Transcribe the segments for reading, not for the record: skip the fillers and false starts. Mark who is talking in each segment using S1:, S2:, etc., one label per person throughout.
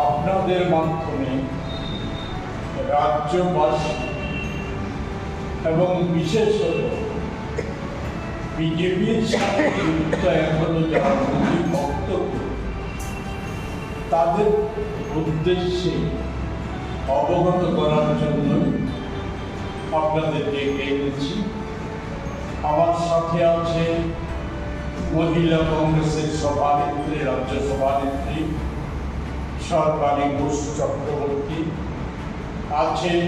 S1: আপনাদের মাধ্যমে রাজ্যবাসী এবং বিশেষত বিজেপির সাথে যুক্ত এখনো যারা মোদী বক্তব্য তাদের উদ্দেশ্যে অবগত করার জন্য আপনাদের ডেকে এনেছি। আমার সাথে আছে মহিলা কংগ্রেসের সভানেত্রী, রাজ্য সভানেত্রী সরকারি ঘোষ চক্রবর্তী, আছেন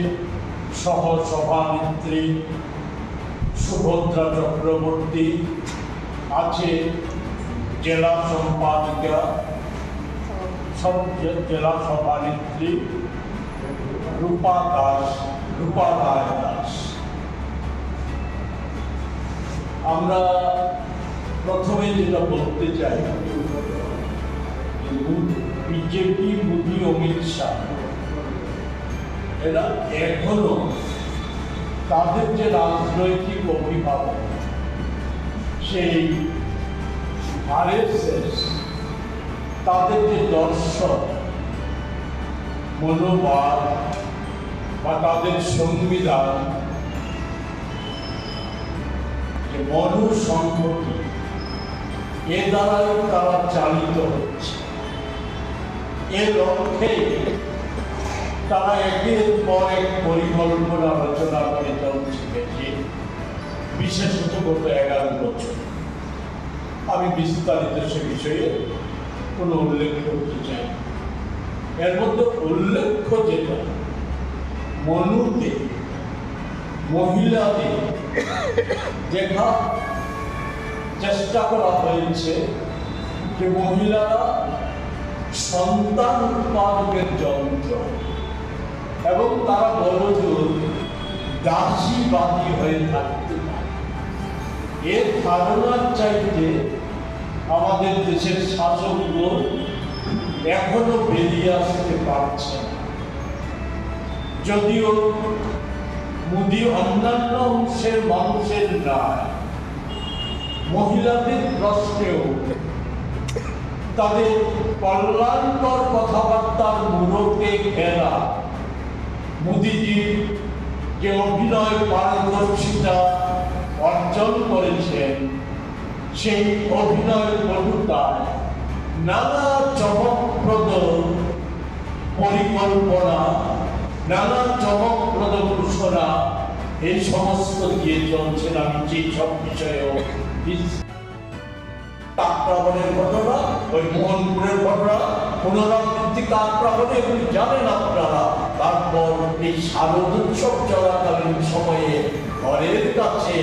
S1: সহ সভানেত্রী সুভদ্রা চক্রবর্তী, আছে জেলা সম্পাদিকা জেলা সভানেত্রী রূপা রায় দাস। আমরা প্রথমে যেটা বলতে চাই, বিজেপি, মোদী, অমিত শাহ এরা এখনো তাদের যে রাজনৈতিক অভিভাবক, সেই আরএসএস, তাদের যে দর্শন, মনোভাব বা তাদের সংবিধান, যে মনুসংহতি, এ দ্বারাই তারা চালিত হচ্ছে। এর লক্ষ্যে তারা একের পর এক পরিকল্পনা রচনা করে চলছে, বিশেষত গত 11 বছর। আমি বিস্তারিত সে বিষয়ে কোনো উল্লেখ করতে চাই। এর মধ্যে উল্লেখ্য যেটা, মনুতে মহিলাদের দেখা চেষ্টা করা হয়েছে যে মহিলারা সন্তান উৎপাদনের যন্ত্র এবং তারা বড়জোর দাসীবাদী হয়ে থাকতে পারে। এর ধারণার চাইতে আমাদের দেশের শাসকগণ এখনো বেরিয়ে আসতে পারছে না। যদিও মোদী অন্যান্য অংশের মানুষের নয়, মহিলাদের প্রশ্নেও তাদের কল্যাণকর কথাবার্তার মুরকে ঘেরা মোদীজির যে অভিনয় পারদর্শিতা অর্জন করেছেন, সেই অভিনয় পটুতায় নানা চমকপ্রদ পরিকল্পনা, নানা চমকপ্রদ ঘোষণা, এই সমস্ত দিয়ে চলছেন। আমি যে সব বিষয়েও কাকরাবনের ঘটনা, ওই মোহনপুরের ঘটনা, পুনরাবৃত্তি কাকরাবনে, এগুলি জানেন আপনারা। তারপর এই শারদোৎসব চলাকালীন সময়ে ঘরের কাছে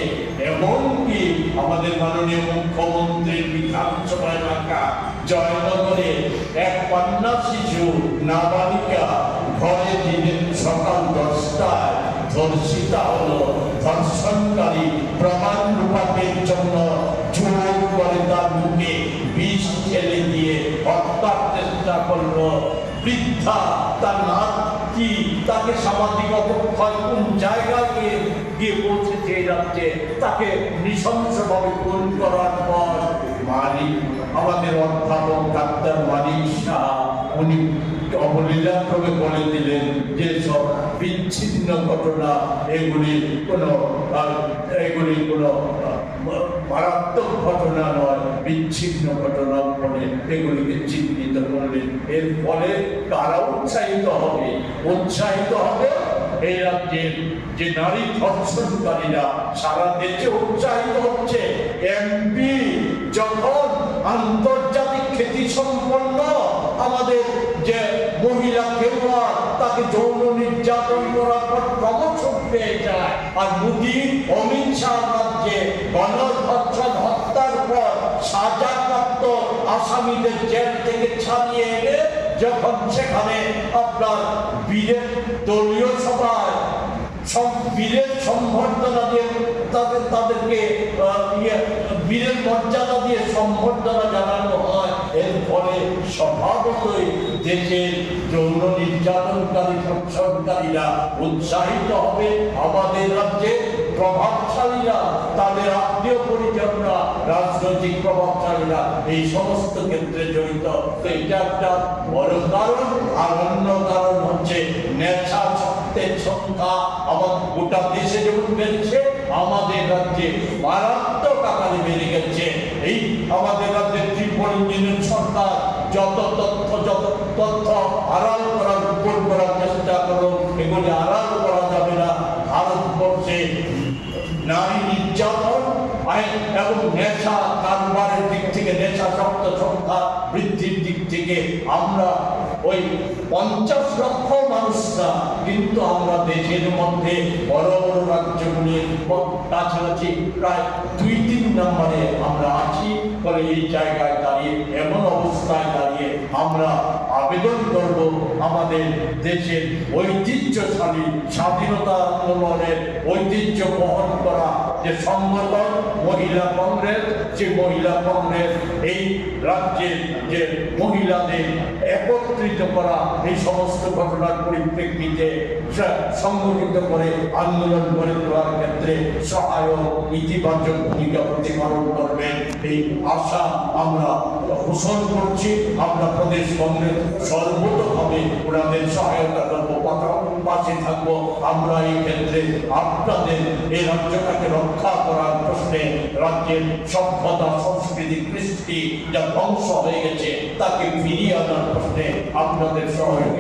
S1: এমনকি আমাদের মাননীয় মুখ্যমন্ত্রীর বিধানসভায় রাখা জয়নগরে এক কন্যা শিশু নাবালিকা ঘরে দিনের সকাল 10টায় ধর্ষিতা হলো। ধর্ষণকারী প্রমাণ রূপাকের জন্য জোর করে তার মুখে বিষ ঢেলে দিয়ে হত্যার চেষ্টা করলো। বৃদ্ধা তার নাতি, তাকে সামাজিক অবক্ষয় কোন জায়গায় গিয়ে পৌঁছেছে এই রাজ্যে, তাকে নৃশংসভাবে খুন করার পর মালিক, আমাদের অধ্যাপক ডাক্তার মানিক শাহ, উনি অবলীলাক্রমে বলে দিলেন যে সব বিচ্ছিন্ন ঘটনা, এগুলি কোনো মারাত্মক ঘটনা নয়, বিচ্ছিন্ন ঘটনা বলে এগুলিকে চিহ্নিত করলেন। এর ফলে কারা উৎসাহিত হবে? উৎসাহিত হবে এই রাজ্যের যে নারী ধর্ষণকারীরা সারা দেশে উৎসাহিত হচ্ছে। এমপি যখন আন্তর্জাতিক খ্যাতি সম্পন্ন আমাদের যে মহিলা খেলোয়াড়, তাকে যৌন নির্যাতন করার পর প্রমোশন পেয়ে যায়, আর মোদী অমিত শাহ রাজ্যে গণধর্ষণ হত্যার পর সাজাপ্রাপ্ত আসামিদের জেল থেকে ছাড়িয়ে এনে যখন সেখানে আপনার বীরের দলীয় সভায় বীরের সম্বর্ধনা দিয়ে তাদেরকে বীরের মর্যাদা দিয়ে সম্বর্ধনা জানানো হয়, এর ফলে স্বভাবতই দেশের যৌন নির্যাতনকারী ধর্ষণকারীরা উৎসাহিত হবে। আমাদের রাজ্যে প্রভাবশালীরা, তাদের আত্মীয় পরিজনরা, রাজনৈতিক প্রভাবশালীরা এই সমস্ত ক্ষেত্রে জড়িত। এটা একটা বড় কারণ। আর অন্য কারণ হচ্ছে নেশা শক্তের সংখ্যা আমার গোটা দেশে যেমন বেড়েছে, আমাদের রাজ্যে মারাত্মক আকারে বেড়ে গেছে। এই আমাদের রাজ্যের ত্রিপল ইঞ্জিনের সরকার যত তথ্য আড়াল করার উপর করার চেষ্টা করো, এগুলি আড়াল করা যাবে না। ভারতবর্ষে নারী নির্যাতন এবং নেশা কারবারের দিক থেকে, নেশা শক্ত সংখ্যা বৃদ্ধির দিক থেকে আমরা ওই 50 লক্ষ মানুষরা, কিন্তু আমরা দেশের মধ্যে বড় বড় রাজ্যগুলির কাছাকাছি প্রায় 2-3 নম্বরে আমরা আছি। ফলে এই জায়গায় দাঁড়িয়ে, এমন অবস্থায় দাঁড়িয়ে আমরা আবেদন করব আমাদের দেশের ঐতিহ্যশালী স্বাধীনতা আন্দোলনের ঐতিহ্য বহন করা যে সংগঠন মহিলা কংগ্রেস, যে মহিলা কংগ্রেস এই রাজ্যের যে মহিলাদের একত্রিত করা, এই সমস্ত ঘটনার পরিপ্রেক্ষিতে সংগঠিত করে আন্দোলন গড়ে তোলার ক্ষেত্রে সহায়ক ইতিবাচক ভূমিকা প্রতিপালন করবেন, এই আশা আমরা পোষণ করছি। আমরা প্রদেশ কংগ্রেস সর্বতভাবে ওনাদের সহায়তা করবো, পাশে থাকবো। আমরা এই ক্ষেত্রে আপনাদের এই রাজ্যটাকে রক্ষা করার প্রশ্নে, রাজ্যের সভ্যতা সংস্কৃতি কৃষ্টি যা ধ্বংস হয়ে গেছে তাকে ফিরিয়ে আনার প্রশ্নে আপনাদের সহযোগিতা